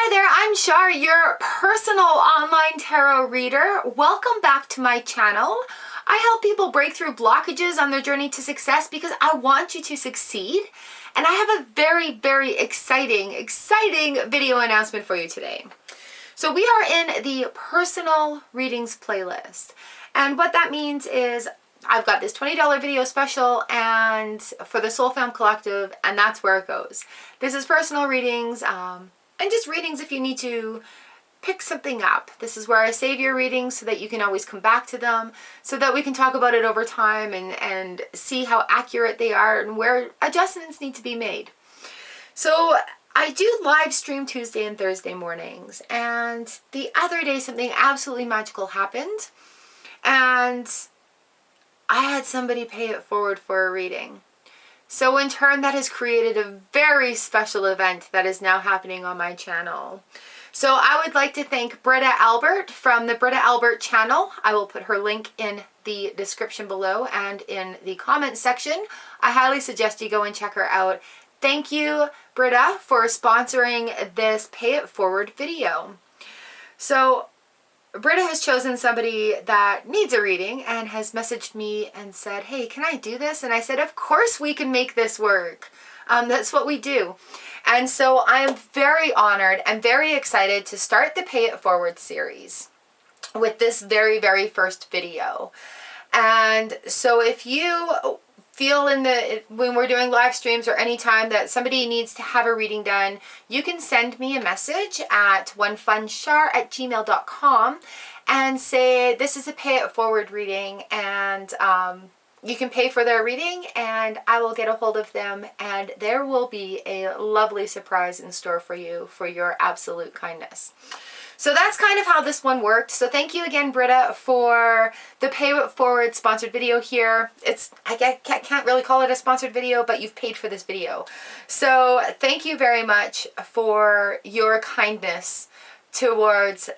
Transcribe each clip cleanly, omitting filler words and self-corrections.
Hi there, I'm Char, your personal online tarot reader. Welcome back to my channel. I help people break through blockages on their journey to success because I want you to succeed. And I have a very exciting video announcement for you today. So we are in the personal readings playlist. And what that means is I've got this $20 video special and for the Soul Fam Collective, and that's where it goes. This is personal readings, and just readings if you need to pick something up. This is where I save your readings so that you can always come back to them, so that we can talk about it over time and see how accurate they are and where adjustments need to be made. So I do live stream Tuesday and Thursday mornings, and the other day something absolutely magical happened, and I had somebody pay it forward for a reading. So in turn, that has created a very special event that is now happening on my channel. So I would like to thank Britta Albert from the Britta Albert channel. I will put her link in the description below and in the comments section. I highly suggest you go and check her out. Thank you, Britta, for sponsoring this Pay It Forward video. So Britta has chosen somebody that needs a reading and has messaged me and said, hey, can I do this? And I said, of course we can make this work. That's what we do. And so I am very honored and very excited to start the Pay It Forward series with this very first video. And so if you feel when we're doing live streams or anytime that somebody needs to have a reading done, you can send me a message at onefunchar@gmail.com and say this is a Pay It Forward reading, and you can pay for their reading and I will get a hold of them, and there will be a lovely surprise in store for you for your absolute kindness. So that's kind of how this one worked. So thank you again, Britta, for the Pay It Forward sponsored video here. I can't really call it a sponsored video, but you've paid for this video. So thank you very much for your kindness towards a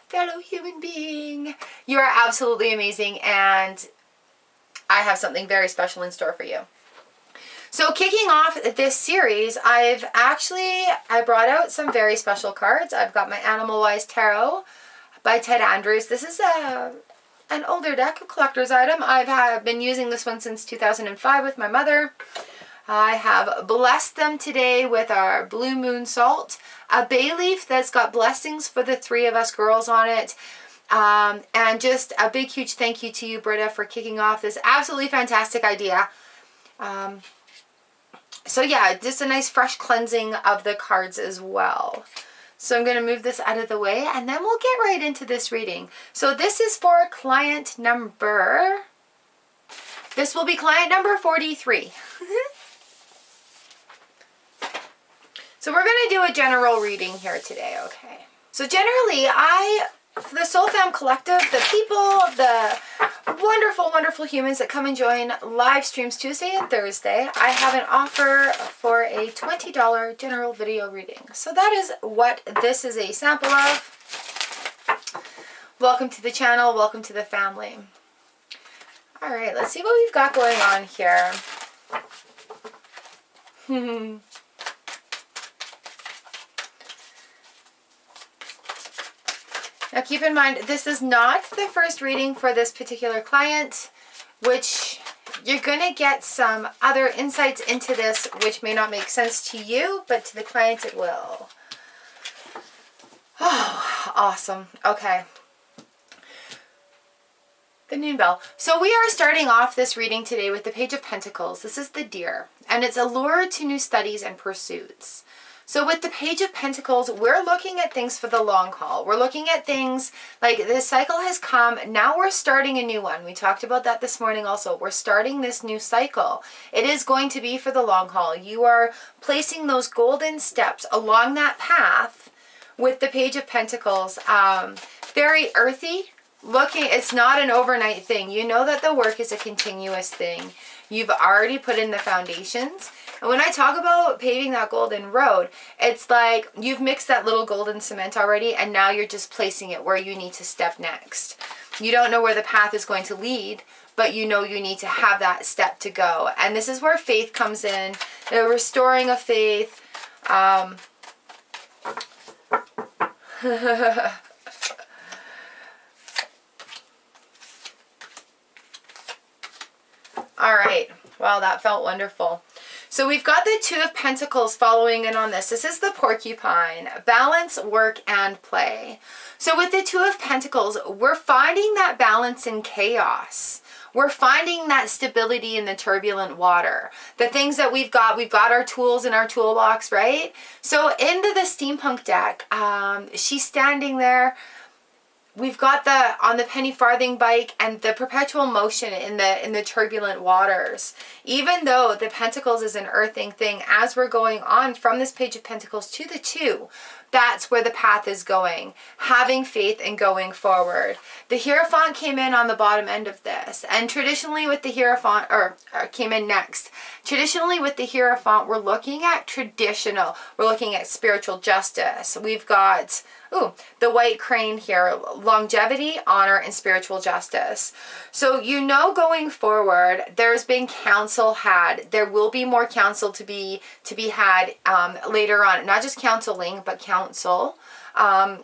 fellow human being. You are absolutely amazing, and I have something very special in store for you. So kicking off this series, I brought out some very special cards. I've got my Animal Wise Tarot by Ted Andrews. This is an older deck, a collector's item. I've been using this one since 2005 with my mother. I have blessed them today with our Blue Moon Salt, a bay leaf that's got blessings for the three of us girls on it. And just a big, huge thank you to you, Britta, for kicking off this absolutely fantastic idea. So yeah, just a nice fresh cleansing of the cards as well. So I'm going to move this out of the way and then we'll get right into this reading. So this is for client number, this will be client number 43. So we're going to do a general reading here today, okay? So generally, for the Soul Fam Collective, the people, the wonderful humans that come and join live streams Tuesday and Thursday, I have an offer for a $20 general video reading. So that is what this is a sample of. Welcome to the channel. Welcome to the family. All right, let's see what we've got going on here. Now keep in mind, this is not the first reading for this particular client, which you're going to get some other insights into this which may not make sense to you, but to the client it will. Oh, awesome. Okay. The Noon Bell. So we are starting off this reading today with the Page of Pentacles. This is the Deer, and it's a lure to new studies and pursuits. So with the Page of Pentacles, we're looking at things for the long haul. We're looking at things like this cycle has come. Now we're starting a new one. We talked about that this morning also. We're starting this new cycle. It is going to be for the long haul. You are placing those golden steps along that path with the Page of Pentacles. Very earthy looking. It's not an overnight thing. You know that the work is a continuous thing. You've already put in the foundations. And when I talk about paving that golden road, it's like you've mixed that little golden cement already, and now you're just placing it where you need to step next. You don't know where the path is going to lead, but you know you need to have that step to go. And this is where faith comes in, the restoring of faith, All right. Wow, that felt wonderful. So we've got the Two of Pentacles following in on this. This is the porcupine. Balance, work, and play. So with the Two of Pentacles, we're finding that balance in chaos. We're finding that stability in the turbulent water. The things that we've got our tools in our toolbox, right? So into the steampunk deck, she's standing there. We've got on the penny farthing bike and the perpetual motion in the turbulent waters. Even though the Pentacles is an earthing thing, as we're going on from this Page of Pentacles to the Two, that's where the path is going. Having faith and going forward. The Hierophant came in on the bottom end of this. And traditionally with the Hierophant, or came in next. Traditionally with the Hierophant, we're looking at traditional. We're looking at spiritual justice. We've got, the white crane here. Longevity, honor, and spiritual justice. So going forward, there's been counsel had. There will be more counsel to be had later on. Not just counseling, but counsel.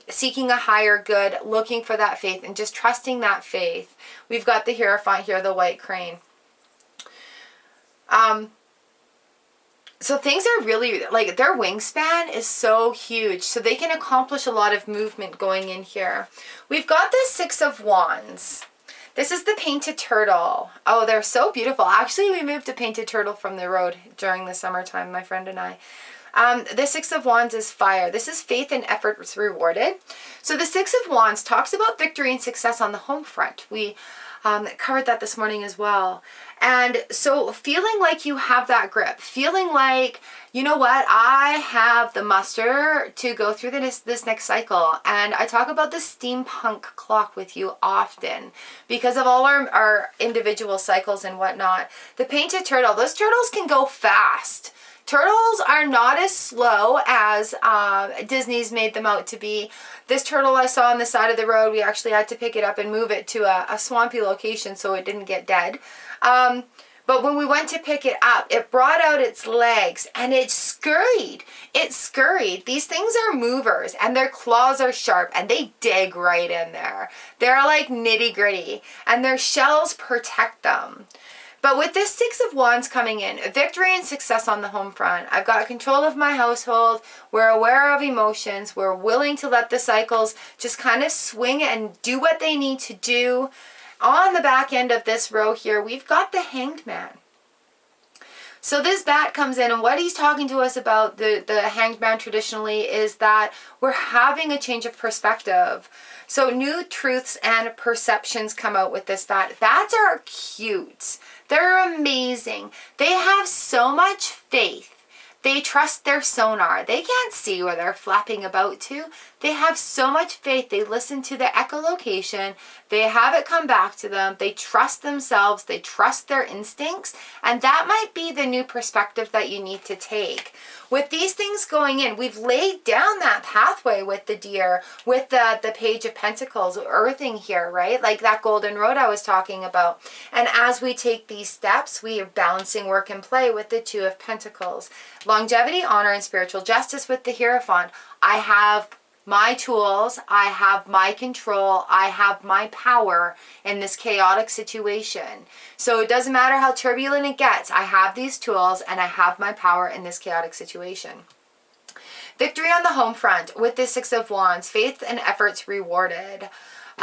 Seeking a higher good, looking for that faith, and just trusting that faith. We've got the Hierophant here, the white crane. So things are really, like, their wingspan is so huge. So they can accomplish a lot of movement going in here. We've got the Six of Wands. This is the painted turtle. Oh, they're so beautiful. Actually, we moved a painted turtle from the road during the summertime, my friend and I. The Six of Wands is fire. This is faith and effort rewarded. So the Six of Wands talks about victory and success on the home front. We covered that this morning as well. And so feeling like you have that grip, feeling like, you know what, I have the muster to go through this next cycle. And I talk about the steampunk clock with you often because of all our individual cycles and whatnot. The painted turtle, those turtles can go fast. Turtles are not as slow as Disney's made them out to be. This turtle I saw on the side of the road, we actually had to pick it up and move it to a swampy location so it didn't get dead. But when we went to pick it up, it brought out its legs and it scurried. It scurried. These things are movers and their claws are sharp and they dig right in there. They're like nitty gritty and their shells protect them. But with this Six of Wands coming in, victory and success on the home front. I've got control of my household. We're aware of emotions. We're willing to let the cycles just kind of swing and do what they need to do. On the back end of this row here, we've got the Hanged Man. So this bat comes in, and what he's talking to us about, the Hanged Man traditionally, is that we're having a change of perspective. So new truths and perceptions come out with this bat. Bats are cute. They're amazing. They have so much faith. They trust their sonar. They can't see where they're flapping about to. They have so much faith. They listen to the echolocation. They have it come back to them. They trust themselves. They trust their instincts. And that might be the new perspective that you need to take. With these things going in, we've laid down that pathway with the deer, with the Page of Pentacles, earthing here, right? Like that golden road I was talking about. And as we take these steps, we are balancing work and play with the Two of Pentacles. Longevity, honor, and spiritual justice with the Hierophant. I have my tools, I have my control, I have my power in this chaotic situation. So it doesn't matter how turbulent it gets, I have these tools and I have my power in this chaotic situation. Victory on the home front with the Six of Wands, faith and efforts rewarded.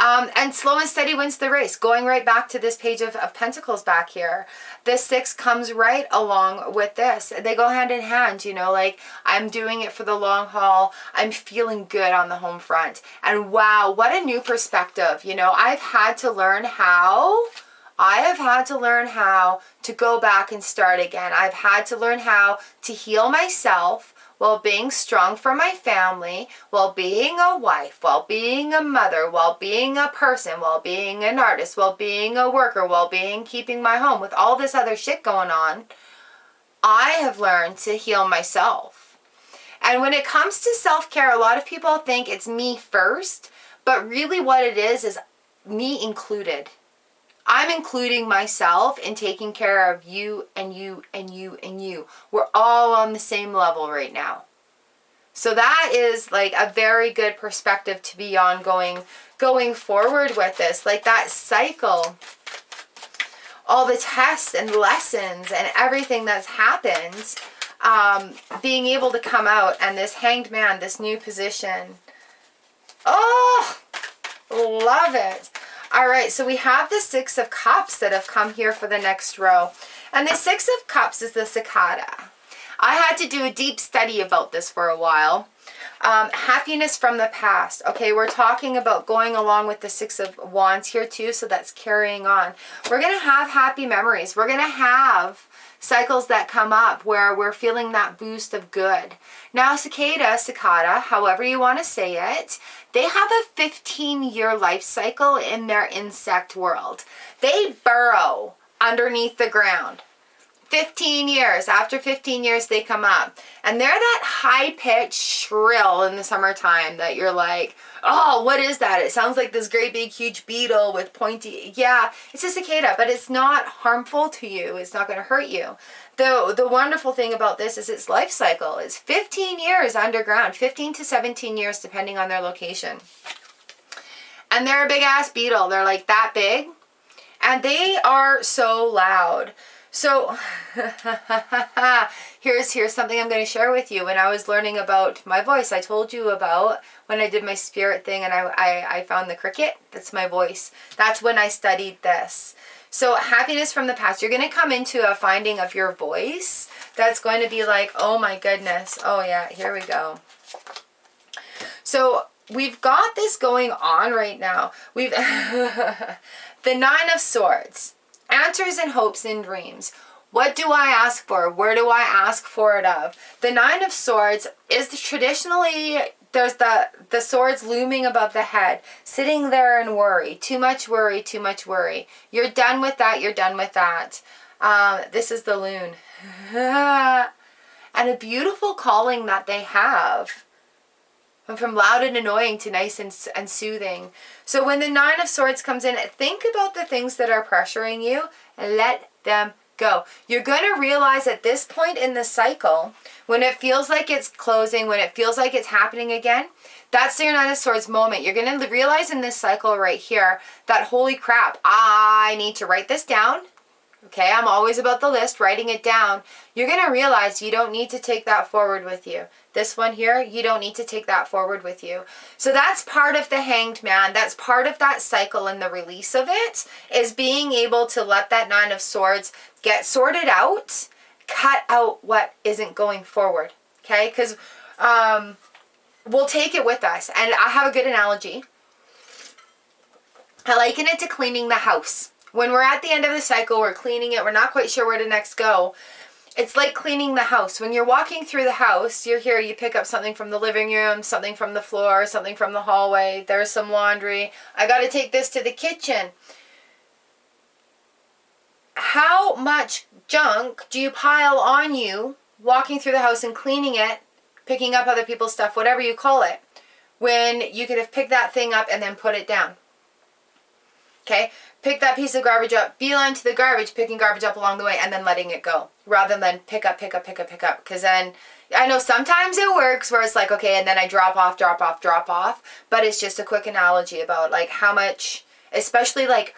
And slow and steady wins the race. Going right back to this Page of Pentacles back here. This Six comes right along with this. They go hand in hand, you know, like I'm doing it for the long haul. I'm feeling good on the home front. And wow, what a new perspective. You know, I've had to learn how to go back and start again. I've had to learn how to heal myself while being strong for my family, while being a wife, while being a mother, while being a person, while being an artist, while being a worker, while being keeping my home, with all this other shit going on, I have learned to heal myself. And when it comes to self-care, a lot of people think it's me first, but really what it is me included. I'm including myself in taking care of you and you and you and you. We're all on the same level right now. So that is like a very good perspective to be on going forward with this. Like that cycle, all the tests and lessons and everything that's happened, being able to come out and this Hanged Man, this new position. Oh, love it. All right, so we have the Six of Cups that have come here for the next row. And the Six of Cups is the cicada. I had to do a deep study about this for a while. Happiness from the past. Okay, we're talking about going along with the Six of Wands here too, so that's carrying on. We're going to have happy memories. We're going to have cycles that come up where we're feeling that boost of good. Now, cicada, however you want to say it, they have a 15-year life cycle in their insect world. They burrow underneath the ground. 15 years. After 15 years, they come up. And they're that high-pitched shrill in the summertime that you're like, oh, what is that? It sounds like this great big huge beetle with pointy... Yeah, it's a cicada, but it's not harmful to you. It's not going to hurt you. The wonderful thing about this is its life cycle is 15 years underground, 15 to 17 years depending on their location. And they're a big-ass beetle. They're like that big. And they are so loud. So here's something I'm going to share with you. When I was learning about my voice, I told you about when I did my spirit thing and I found the cricket. That's my voice. That's when I studied this. So happiness from the past. You're going to come into a finding of your voice that's going to be like, oh my goodness. Oh yeah, here we go. So we've got this going on right now. We've the Nine of Swords. Answers and hopes and dreams. What do I ask for? Where do I ask for it of? The Nine of Swords is traditionally, there's the swords looming above the head, sitting there in worry. Too much worry, too much worry. You're done with that, you're done with that. This is the loon. And a beautiful calling that they have. From loud and annoying to nice and soothing. So when the Nine of Swords comes in, think about the things that are pressuring you and let them go. You're going to realize at this point in the cycle, when it feels like it's closing, when it feels like it's happening again, that's your Nine of Swords moment. You're going to realize in this cycle right here that, holy crap, I need to write this down. Okay, I'm always about the list, writing it down. You're going to realize you don't need to take that forward with you. This one here, you don't need to take that forward with you. So that's part of the Hanged Man. That's part of that cycle and the release of it, is being able to let that Nine of Swords get sorted out, cut out what isn't going forward. Okay, because we'll take it with us. And I have a good analogy. I liken it to cleaning the house. When we're at the end of the cycle, we're cleaning it, we're not quite sure where to next go. It's like cleaning the house. When you're walking through the house, you're here, you pick up something from the living room, something from the floor, something from the hallway, there's some laundry. I got to take this to the kitchen. How much junk do you pile on you walking through the house and cleaning it, picking up other people's stuff, whatever you call it, when you could have picked that thing up and then put it down? Okay, pick that piece of garbage up, beeline to the garbage, picking garbage up along the way, and then letting it go, rather than pick up. Because then, I know sometimes it works where it's like, okay, and then I drop off, but it's just a quick analogy about like how much, especially like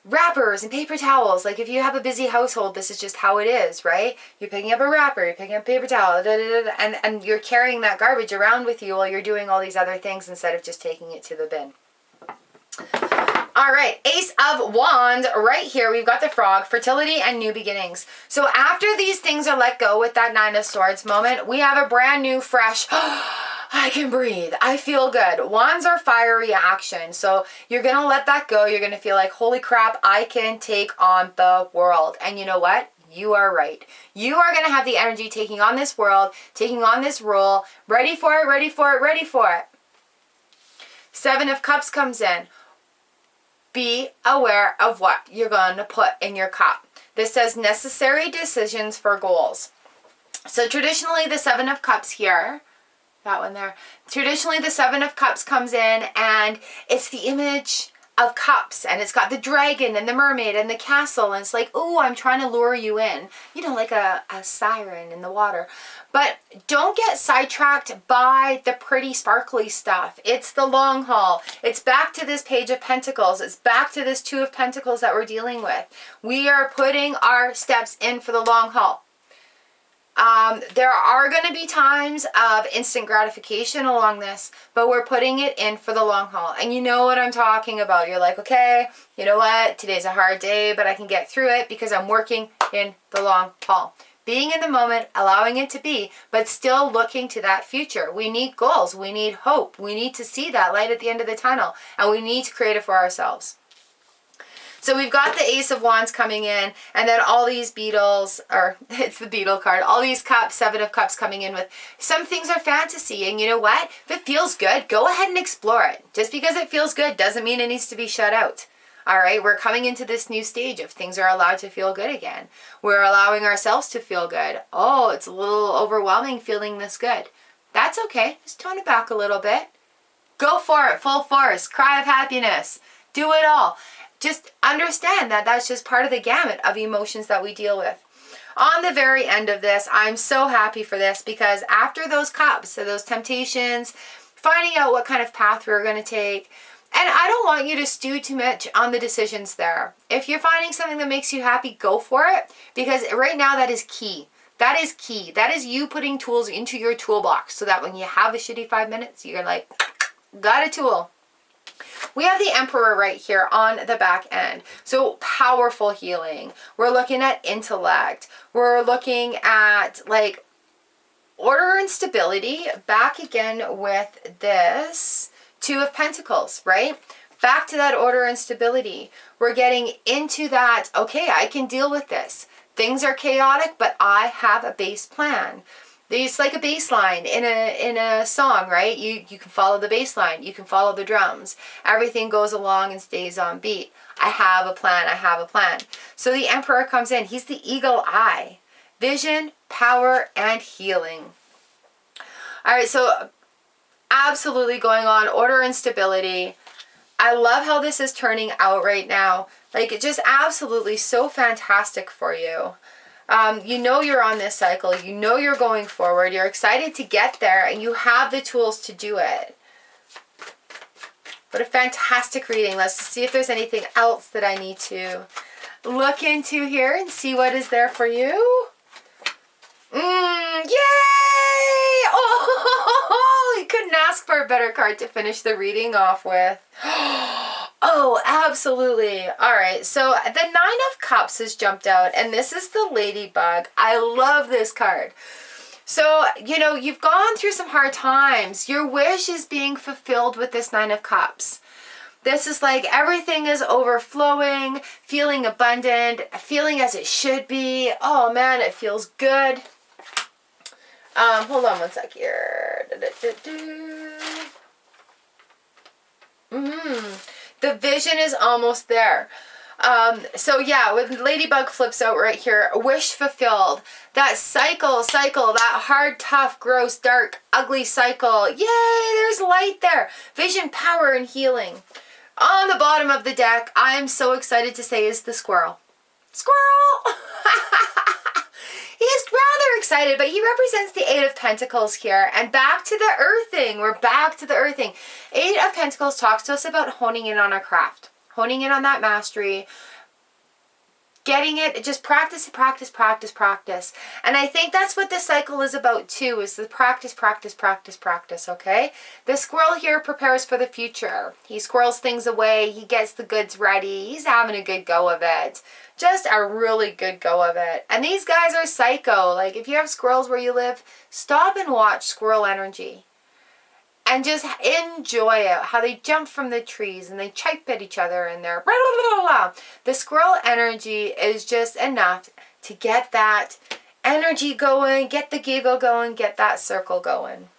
wrappers and paper towels. Like if you have a busy household, this is just how it is, right? You're picking up a wrapper, you're picking up a paper towel, and you're carrying that garbage around with you while you're doing all these other things instead of just taking it to the bin. All right, Ace of Wands right here. We've got the Frog, fertility and new beginnings. So after these things are let go with that Nine of Swords moment, we have a brand new, fresh, I can breathe, I feel good. Wands are fiery action. So you're going to let that go. You're going to feel like, holy crap, I can take on the world. And you know what? You are right. You are going to have the energy taking on this world, taking on this role, ready for it, ready for it, ready for it. Seven of Cups comes in. Be aware of what you're going to put in your cup. This says necessary decisions for goals. So traditionally the Seven of Cups here, that one there, traditionally the Seven of Cups comes in and it's the image of Cups, and it's got the dragon and the mermaid and the castle, and it's like, oh, I'm trying to lure you in, you know, like a siren in the water. But don't get sidetracked by the pretty sparkly stuff. It's the long haul. It's back to this Page of Pentacles. It's back to this Two of Pentacles that we're dealing with. We are putting our steps in for the long haul. There are going to be times of instant gratification along this, but we're putting it in for the long haul. And you know what I'm talking about. You're like, okay, you know what? Today's a hard day, but I can get through it because I'm working in the long haul. Being in the moment, allowing it to be, but still looking to that future. We need goals. We need hope. We need to see that light at the end of the tunnel, and we need to create it for ourselves. So we've got the Ace of Wands coming in, and then all these beetles, or it's the beetle card, all these cups, Seven of Cups coming in with, some things are fantasy, and you know what? If it feels good, go ahead and explore it. Just because it feels good doesn't mean it needs to be shut out. All right, we're coming into this new stage of things are allowed to feel good again. We're allowing ourselves to feel good. Oh, it's a little overwhelming feeling this good. That's okay. Just tone it back a little bit. Go for it, full force, cry of happiness. Do it all. Just understand that that's just part of the gamut of emotions that we deal with. On the very end of this, I'm so happy for this because after those cups, so those temptations, finding out what kind of path we're going to take, and I don't want you to stew too much on the decisions there. If you're finding something that makes you happy, go for it, because right now that is key. That is key. That is you putting tools into your toolbox so that when you have a shitty 5 minutes, you're like, got a tool. We have the Emperor right here on the back end. So powerful healing. We're looking at intellect. We're looking at like order and stability. Back again with this Two of Pentacles, right? Back to that order and stability. We're getting into that, okay, I can deal with this. Things are chaotic, but I have a base plan. It's like a bass line in a song, right? You can follow the bass line. You can follow the drums. Everything goes along and stays on beat. I have a plan. I have a plan. So the Emperor comes in. He's the eagle eye. Vision, power, and healing. All right, so absolutely going on. Order and stability. I love how this is turning out right now. Like, it's just absolutely so fantastic for you. You know you're on this cycle. You know you're going forward. You're excited to get there, and you have the tools to do it. What a fantastic reading. Let's see if there's anything else that I need to look into here and see what is there for you. Yay! Oh, you couldn't ask for a better card to finish the reading off with. Oh, absolutely. All right, so the Nine of Cups has jumped out, and this is the Ladybug. I love this card. So, you know, you've gone through some hard times. Your wish is being fulfilled with this Nine of Cups. This is like everything is overflowing, feeling abundant, feeling as it should be. Oh, man, it feels good. Hold on one sec here. The vision is almost there. So yeah, with Ladybug flips out right here, wish fulfilled. That cycle, that hard, tough, gross, dark, ugly cycle. Yay, there's light there. Vision, power, and healing. On the bottom of the deck, I am so excited to say is the squirrel. Squirrel! He's rather excited, but he represents the Eight of Pentacles here. And back to the earthing. We're back to the earthing. Eight of Pentacles talks to us about honing in on our craft. Honing in on that mastery. Getting it. Just practice, practice, practice, practice. And I think that's what this cycle is about too. Is the practice, practice, practice, practice. Okay? The squirrel here prepares for the future. He squirrels things away. He gets the goods ready. He's having a good go of it. Just a really good go of it. And these guys are psycho. Like, if you have squirrels where you live, stop and watch squirrel energy. And just enjoy it. How they jump from the trees and they chirp at each other and they're blah, blah, blah, blah. The squirrel energy is just enough to get that energy going, get the giggle going, get that circle going.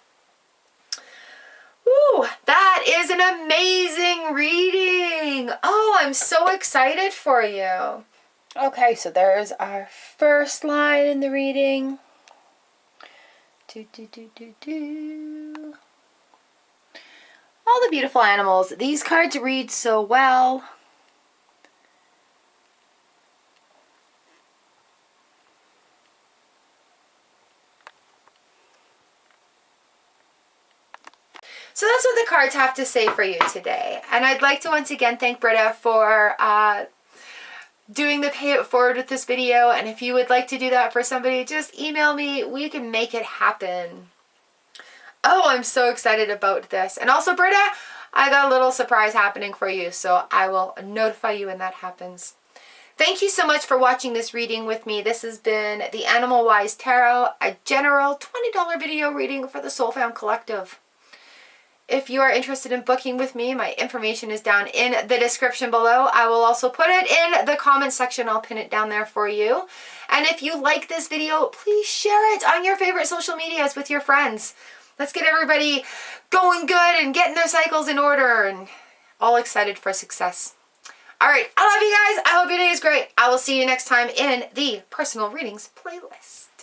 Ooh, that is an amazing reading. Oh, I'm so excited for you. Okay, so there's our first line in the reading. All the beautiful animals. These cards read so well. So that's what the cards have to say for you today. And I'd like to once again thank Britta for doing the pay it forward with this video. And if you would like to do that for somebody, just email me. We can make it happen. Oh, I'm so excited about this. And also, Britta, I got a little surprise happening for you. So I will notify you when that happens. Thank you so much for watching this reading with me. This has been the Animal Wise Tarot, a general $20 video reading for the Soul Found Collective. If you are interested in booking with me, my information is down in the description below. I will also put it in the comment section. I'll pin it down there for you. And if you like this video, please share it on your favorite social medias with your friends. Let's get everybody going good and getting their cycles in order and all excited for success. All right, I love you guys. I hope your day is great. I will see you next time in the personal readings playlist.